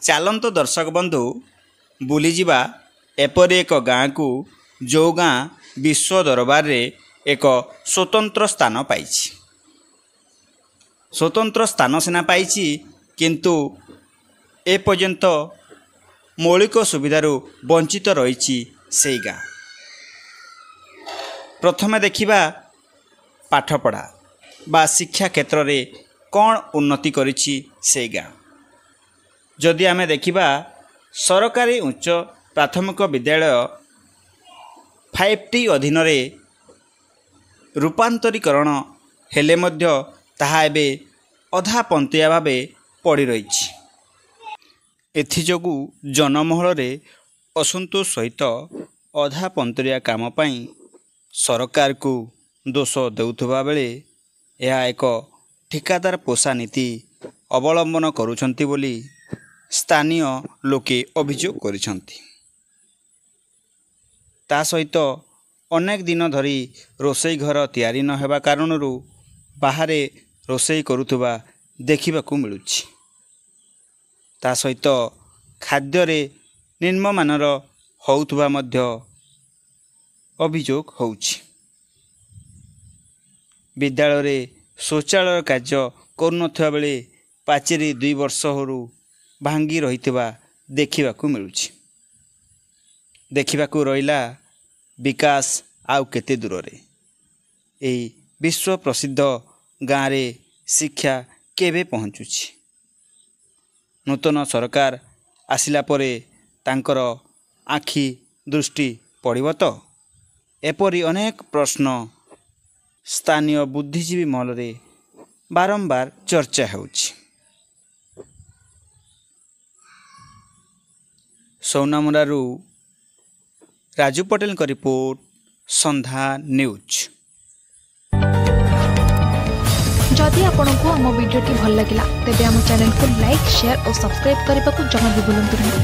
ଚାଲନ୍ତୁ ଦର୍ଶକ ବନ୍ଧୁ ବୁଲିଯିବା ଏପରି ଏକ ଗାଁକୁ ଯେଉଁ ଗାଁ ବିଶ୍ୱ ଦରବାରରେ ଏକ ସ୍ୱତନ୍ତ୍ର ସ୍ଥାନ ପାଇଛି। ସ୍ୱତନ୍ତ୍ର ସ୍ଥାନ ସିନା ପାଇଛି, କିନ୍ତୁ ଏପର୍ଯ୍ୟନ୍ତ ମୌଳିକ ସୁବିଧାରୁ ବଞ୍ଚିତ ରହିଛି ସେହି ଗାଁ। ପ୍ରଥମେ ଦେଖିବା ପାଠପଢ଼ା ବା ଶିକ୍ଷା କ୍ଷେତ୍ରରେ କ'ଣ ଉନ୍ନତି କରିଛି ସେହି ଗାଁ। ଯଦି ଆମେ ଦେଖିବା ସରକାରୀ ଉଚ୍ଚ ପ୍ରାଥମିକ ବିଦ୍ୟାଳୟ 5T ଅଧୀନରେ ରୂପାନ୍ତରୀକରଣ ହେଲେ ମଧ୍ୟ ତାହା ଏବେ ଅଧା ପନ୍ତିଆ ଭାବେ ପଡ଼ି ରହିଛି। ଏଥିଯୋଗୁଁ ଜନମହଳରେ ଅସନ୍ତୋଷ ସହିତ ଅଧା ପନ୍ତରିଆ କାମ ପାଇଁ ସରକାରକୁ ଦୋଷ ଦେଉଥିବା ବେଳେ ଏହା ଏକ ଠିକାଦାର ପୋଷା ନୀତି ଅବଲମ୍ବନ କରୁଛନ୍ତି ବୋଲି ସ୍ଥାନୀୟ ଲୋକେ ଅଭିଯୋଗ କରିଛନ୍ତି। ତା ସହିତ ଅନେକ ଦିନ ଧରି ରୋଷେଇ ଘର ତିଆରି ନ ହେବା କାରଣରୁ ବାହାରେ ରୋଷେଇ କରୁଥିବା ଦେଖିବାକୁ ମିଳୁଛି। ତା ସହିତ ଖାଦ୍ୟରେ ନିମ୍ନମାନର ହେଉଥିବା ମଧ୍ୟ ଅଭିଯୋଗ ହେଉଛି। ବିଦ୍ୟାଳୟରେ ଶୌଚାଳୟ କାର୍ଯ୍ୟ କରୁନଥିବା ବେଳେ ପାଚେରୀ 2 ବର୍ଷରୁ ଭାଙ୍ଗି ରହିଥିବା ଦେଖିବାକୁ ମିଳୁଛି। ଦେଖିବାକୁ ରହିଲା ବିକାଶ ଆଉ କେତେ ଦୂରରେ। ଏହି ବିଶ୍ୱ ପ୍ରସିଦ୍ଧ ଗାଁରେ ଶିକ୍ଷା କେବେ ପହଞ୍ଚୁଛି? ନୂତନ ସରକାର ଆସିଲା ପରେ ତାଙ୍କର ଆଖି ଦୃଷ୍ଟି ପଡ଼ିବ ତ? ଏପରି ଅନେକ ପ୍ରଶ୍ନ ସ୍ଥାନୀୟ ବୁଦ୍ଧିଜୀବୀ ମହଲରେ ବାରମ୍ବାର ଚର୍ଚ୍ଚା ହେଉଛି। ସୌନାମୁରାରୁ ରାଜୁ ପଟେଲଙ୍କ ରିପୋର୍ଟ, ସନ୍ଧ୍ୟା ନ୍ୟୁଜ୍। जदि आपंक आम भिडी भल लगा तेब आम चैनल को लाइक, शेयर और सब्सक्राइब करने को जमा भी भूलु नहीं।